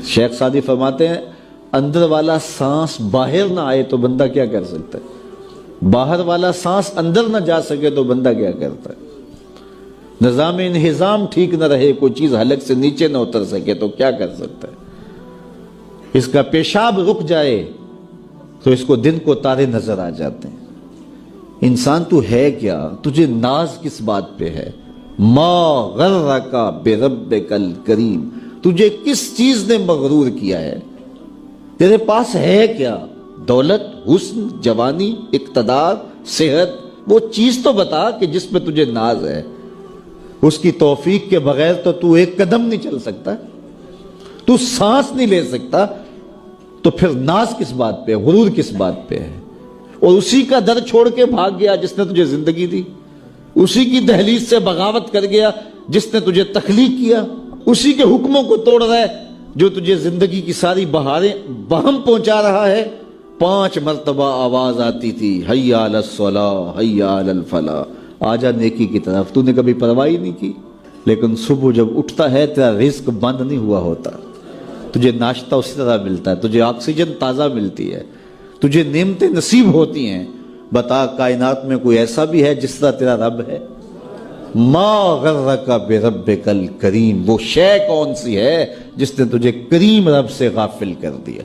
شیخ Saadi فرماتے ہیں اندر والا سانس باہر نہ آئے تو بندہ کیا کر سکتا ہے، باہر والا سانس اندر نہ جا سکے تو بندہ کیا کرتا ہے، نظام انہضام ٹھیک نہ رہے، کوئی چیز حلق سے نیچے نہ اتر سکے تو کیا کر سکتا ہے، اس کا پیشاب رک جائے تو اس کو دن کو تارے نظر آ جاتے ہیں۔ انسان تو ہے کیا، تجھے ناز کس بات پہ ہے، ما غرک بربک الکریم، تجھے کس چیز نے مغرور کیا ہے، تیرے پاس ہے کیا، دولت، حسن، جوانی، اقتدار، صحت، وہ چیز تو بتا کہ جس پہ تجھے ناز ہے۔ اس کی توفیق کے بغیر تو ایک قدم نہیں چل سکتا، تو سانس نہیں لے سکتا، تو پھر ناز کس بات پہ، غرور کس بات پہ ہے؟ اور اسی کا در چھوڑ کے بھاگ گیا جس نے تجھے زندگی دی، اسی کی دہلیز سے بغاوت کر گیا جس نے تجھے تخلیق کیا، اسی کے حکموں کو توڑ رہا ہے جو تجھے زندگی کی ساری بہاریں بہم پہنچا رہا ہے۔ 5 مرتبہ آواز آتی تھی، حی علی الصلاۃ، حی علی الفلاح، آجا نیکی کی طرف، تو نے کبھی پرواہ نہیں کی۔ لیکن صبح جب اٹھتا ہے تیرا رزق بند نہیں ہوا ہوتا، تجھے ناشتہ اسی طرح ملتا ہے، تجھے آکسیجن تازہ ملتی ہے، تجھے نعمتیں نصیب ہوتی ہیں۔ بتا کائنات میں کوئی ایسا بھی ہے جس طرح تیرا رب ہے؟ ما غرک بربک الکریم، وہ شے کون سی ہے جس نے تجھے کریم رب سے غافل کر دیا؟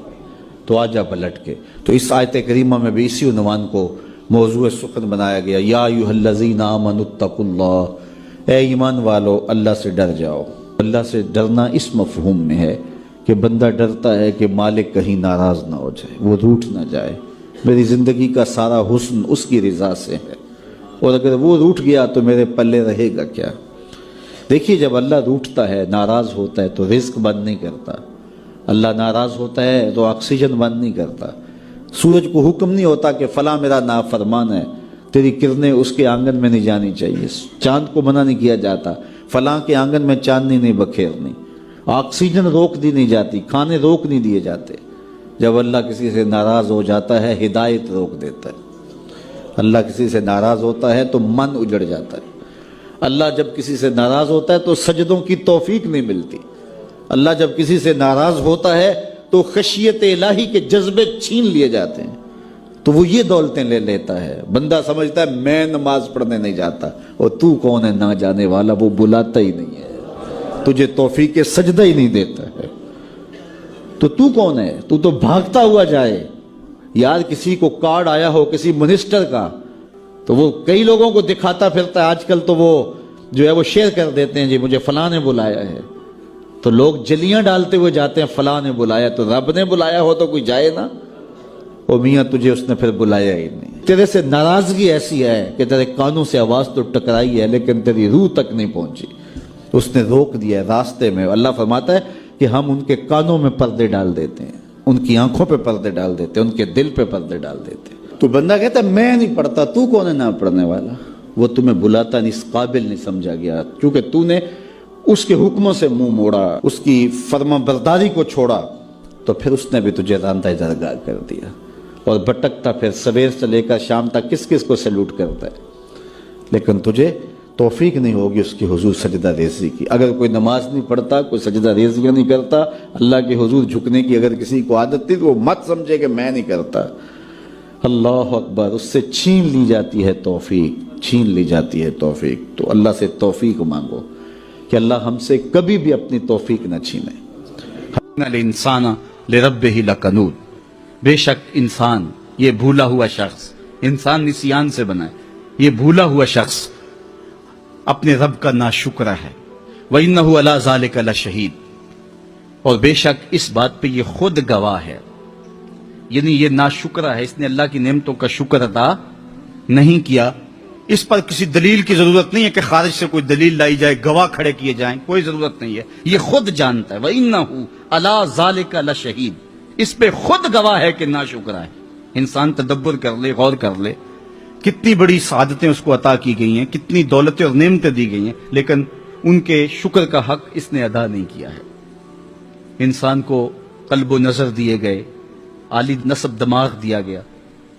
تو آجا پلٹ کے۔ تو اس آیت کریمہ میں بھی اسی عنوان کو موضوع سخن بنایا گیا، یا ایھا الذین آمنوا اتقوا اللہ، اے ایمان والو اللہ سے ڈر جاؤ۔ اللہ سے ڈرنا اس مفہوم میں ہے کہ بندہ ڈرتا ہے کہ مالک کہیں ناراض نہ ہو جائے، وہ روٹھ نہ جائے، میری زندگی کا سارا حسن اس کی رضا سے ہے، اور اگر وہ روٹھ گیا تو میرے پلے رہے گا کیا؟ دیکھیے جب اللہ روٹھتا ہے، ناراض ہوتا ہے تو رزق بند نہیں کرتا، اللہ ناراض ہوتا ہے تو آکسیجن بند نہیں کرتا، سورج کو حکم نہیں ہوتا کہ فلاں میرا نافرمان ہے، تیری کرنیں اس کے آنگن میں نہیں جانی چاہیے، چاند کو منع نہیں کیا جاتا فلاں کے آنگن میں چاندنی نہیں بکھیرنی، آکسیجن روک دی نہیں جاتی، کھانے روک نہیں دیے جاتے۔ جب اللہ کسی سے ناراض ہو جاتا ہے ہدایت روک دیتا ہے، اللہ کسی سے ناراض ہوتا ہے تو من اجڑ جاتا ہے، اللہ جب کسی سے ناراض ہوتا ہے تو سجدوں کی توفیق نہیں ملتی، اللہ جب کسی سے ناراض ہوتا ہے تو خشیت الہی کے جذبے چھین لیے جاتے ہیں، تو وہ یہ دولتیں لے لیتا ہے۔ بندہ سمجھتا ہے میں نماز پڑھنے نہیں جاتا، اور تو کون ہے نہ جانے والا، وہ بلاتا ہی نہیں ہے، تجھے توفیق سجدہ ہی نہیں دیتا ہے، تو کون ہے؟ تو بھاگتا ہوا جائے۔ یار کسی کو کارڈ آیا ہو کسی منسٹر کا تو وہ کئی لوگوں کو دکھاتا پھرتا ہے، آج کل تو وہ جو ہے وہ شیئر کر دیتے ہیں، جی مجھے فلاں نے بلایا ہے، تو لوگ جلیاں ڈالتے ہوئے جاتے ہیں، فلاں نے بلایا، تو رب نے بلایا ہو تو کوئی جائے نا؟ او میاں تجھے اس نے پھر بلایا ہی نہیں، تیرے سے ناراضگی ایسی ہے کہ تیرے کانوں سے آواز تو ٹکرائی ہے لیکن تیری روح تک نہیں پہنچی، اس نے روک دیا ہے راستے میں۔ اللہ فرماتا ہے کہ ہم ان کے کانوں میں پردے ڈال دیتے ہیں، ان کی آنکھوں پہ پردے ڈال دیتے ہیں، ان کے دل پہ پردے ڈال دیتے ہیں۔ تو بندہ کہتا ہے میں نہیں پڑھتا، تو کون ہے نہ پڑھنے والا؟ وہ تمہیں بلاتا نہیں، اس قابل نہیں سمجھا گیا، کیونکہ تو نے اس کے حکموں سے منہ موڑا، اس کی فرما برداری کو چھوڑا، تو پھر اس نے بھی تجھے راندہ درگاہ کر دیا، اور بھٹکتا پھر سویر سے لے کر شام تک کس کس کو سیلوٹ کرتا ہے، لیکن تجھے توفیق نہیں ہوگی اس کی حضور سجدہ ریزی کی۔ اگر کوئی نماز نہیں پڑھتا، کوئی سجدہ ریزیاں نہیں کرتا، اللہ کے حضور جھکنے کی اگر کسی کو عادت تھی تو وہ مت سمجھے کہ میں نہیں کرتا۔ اللہ اکبر، اس سے چھین لی جاتی ہے توفیق، چھین لی جاتی ہے توفیق۔ تو اللہ سے توفیق مانگو کہ اللہ ہم سے کبھی بھی اپنی توفیق نہ چھینے۔ ان الانسان لربہ لکنود، بے شک انسان، یہ بھولا ہوا شخص، انسان نسیان سے بنا ہے، یہ بھولا ہوا شخص اپنے رب کا ناشکر ہے۔ وَإِنَّهُ عَلَىٰ ذَلِكَ لَشَهِيدٌ، اور بے شک اس بات پہ یہ خود گواہ ہے، یعنی یہ ناشکر ہے، اس نے اللہ کی نعمتوں کا شکر ادا نہیں کیا۔ اس پر کسی دلیل کی ضرورت نہیں ہے کہ خارج سے کوئی دلیل لائی جائے، گواہ کھڑے کیے جائیں، کوئی ضرورت نہیں ہے، یہ خود جانتا ہے۔ وَإِنَّهُ عَلَىٰ ذَلِكَ لَشَهِيدٌ، اس پہ خود گواہ ہے کہ ناشکر ہے۔ انسان تدبر کر لے، غور کر لے، کتنی بڑی سعادتیں اس کو عطا کی گئی ہیں، کتنی دولتیں اور نعمتیں دی گئی ہیں، لیکن ان کے شکر کا حق اس نے ادا نہیں کیا ہے۔ انسان کو قلب و نظر دیے گئے، عالی نصب دماغ دیا گیا،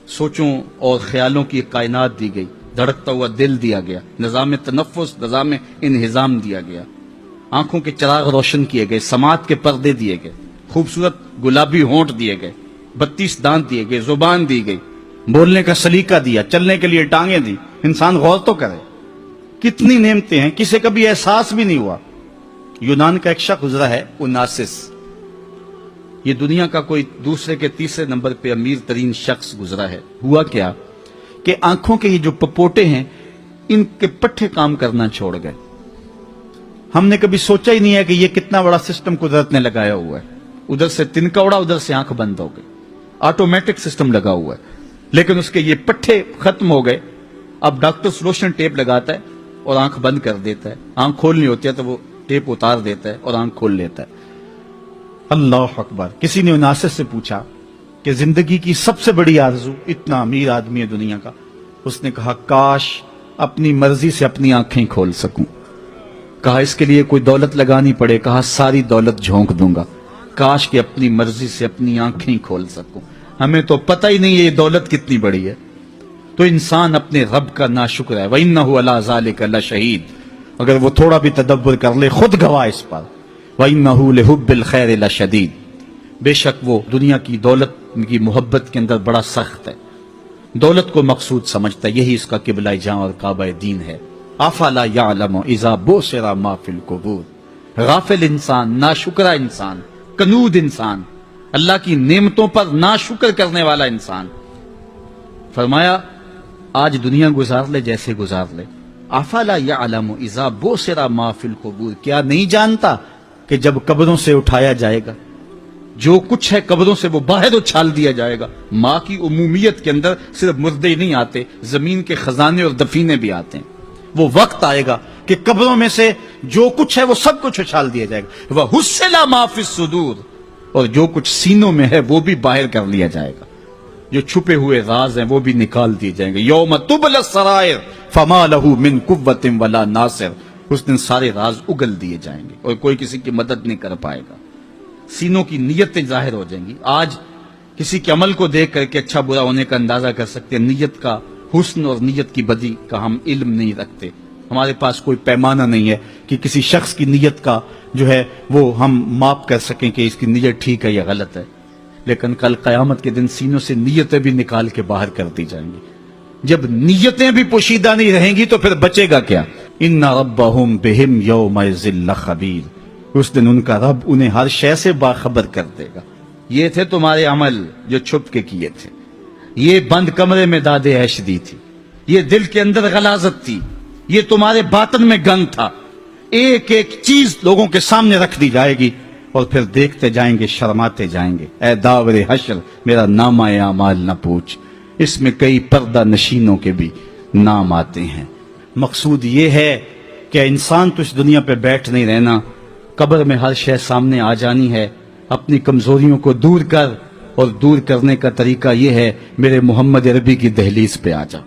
سوچوں اور خیالوں کی کائنات دی گئی، دھڑکتا ہوا دل دیا گیا، نظام تنفس، نظام انہضام دیا گیا، آنکھوں کے چراغ روشن کیے گئے، سماعت کے پردے دیے گئے، خوبصورت گلابی ہونٹ دیے گئے، 32 دانت دیے گئے، زبان دی گئی، بولنے کا سلیقہ دیا، چلنے کے لیے ٹانگیں دی. انسان غور تو کرے کتنی نعمتیں ہیں، کسے کبھی احساس بھی نہیں ہوا. یونان کا ایک شخص گزرا ہے اوناسس، یہ دنیا کا کوئی دوسرے کے تیسرے نمبر پہ امیر ترین شخص گزرا ہے. ہوا کیا کہ آنکھوں کے یہ جو پپوٹے ہیں ان کے پٹھے کام کرنا چھوڑ گئے. ہم نے کبھی سوچا ہی نہیں ہے کہ یہ کتنا بڑا سسٹم قدرت نے لگایا ہوا ہے. ادھر سے تنکا اڑا، ادھر سے آنکھ بند ہو گئی، آٹومیٹک سسٹم لگا ہوا ہے. لیکن اس کے یہ پٹھے ختم ہو گئے. اب ڈاکٹر سلوشن ٹیپ لگاتا ہے اور آنکھ بند کر دیتا ہے، آنکھ کھولنی ہوتی ہے تو وہ ٹیپ اتار دیتا ہے اور آنکھ کھول لیتا ہے. اللہ اکبر. کسی نے اوناسس سے پوچھا کہ زندگی کی سب سے بڑی آرزو، اتنا امیر آدمی ہے دنیا کا، اس نے کہا کاش اپنی مرضی سے اپنی آنکھیں کھول سکوں. کہا اس کے لیے کوئی دولت لگانی پڑے، کہا ساری دولت جھونک دوں گا، کاش کہ اپنی مرضی سے اپنی آنکھیں کھول سکوں. ہمیں تو پتہ ہی نہیں ہے یہ دولت کتنی بڑی ہے. تو انسان اپنے رب کا ناشکر ہے. وَإِنَّهُ عَلَىٰ ذَلِكَ لَشَهِيدٌ. اگر وہ تھوڑا بھی تدبر کر لے خود گواہ اس پر. وَإِنَّهُ لِحُبِّ الْخَيْرِ لَشَدِيدٌ. بے شک وہ دنیا کی دولت کی محبت کے اندر بڑا سخت ہے، دولت کو مقصود سمجھتا ہے، یہی اس کا قبلہ جاں اور کعبہ دین ہے. افلا یعلم اذا بوسر ما فی القبور. غافل انسان، ناشکرہ انسان، کنود انسان، اللہ کی نعمتوں پر ناشکر کرنے والا انسان. فرمایا آج دنیا گزار لے جیسے گزار لے. افلا یعلم اذا بوسر ما فی القبور. کیا نہیں جانتا کہ جب قبروں سے اٹھایا جائے گا، جو کچھ ہے قبروں سے وہ باہر اچھال دیا جائے گا. ماں کی عمومیت کے اندر صرف مردے ہی نہیں آتے، زمین کے خزانے اور دفینے بھی آتے ہیں. وہ وقت آئے گا کہ قبروں میں سے جو کچھ ہے وہ سب کچھ اچھال دیا جائے گا. وَحُصِّلَ مَا فِي الصُّدُورِ. اور جو کچھ سینوں میں ہے وہ بھی باہر کر لیا جائے گا. جو چھپے ہوئے راز ہیں وہ بھی نکال دیے جائیں گے. یوم تبل السرائر فما له من قوت ولا ناصر. اس دن سارے راز اگل دیے جائیں گے اور کوئی کسی کی مدد نہیں کر پائے گا. سینوں کی نیتیں ظاہر ہو جائیں گی. آج کسی کے عمل کو دیکھ کر کے اچھا برا ہونے کا اندازہ کر سکتے ہیں. نیت کا حسن اور نیت کی بدی کا ہم علم نہیں رکھتے. ہمارے پاس کوئی پیمانہ نہیں ہے کہ کسی شخص کی نیت کا جو ہے وہ ہم ماپ کر سکیں کہ اس کی نیت ٹھیک ہے یا غلط ہے. لیکن کل قیامت کے دن سینوں سے نیتیں بھی نکال کے باہر کر دی جائیں گی. جب نیتیں بھی پوشیدہ نہیں رہیں گی تو پھر بچے گا کیا؟ ان ربہم بہم یومئذ لخبیر. اس دن ان کا رب انہیں ہر شے سے باخبر کر دے گا. یہ تھے تمہارے عمل جو چھپ کے کیے تھے، یہ بند کمرے میں داد عیش دی تھی، یہ دل کے اندر غلاظت تھی، یہ تمہارے باطن میں گند تھا. ایک ایک چیز لوگوں کے سامنے رکھ دی جائے گی اور پھر دیکھتے جائیں گے، شرماتے جائیں گے. اے داور حشر میرا نامہ اعمال نہ پوچھ، اس میں کئی پردہ نشینوں کے بھی نام آتے ہیں. مقصود یہ ہے کہ انسان تو اس دنیا پہ بیٹھ نہیں رہنا، قبر میں ہر شے سامنے آ جانی ہے. اپنی کمزوریوں کو دور کر، اور دور کرنے کا طریقہ یہ ہے میرے محمد عربی کی دہلیز پہ آ جا.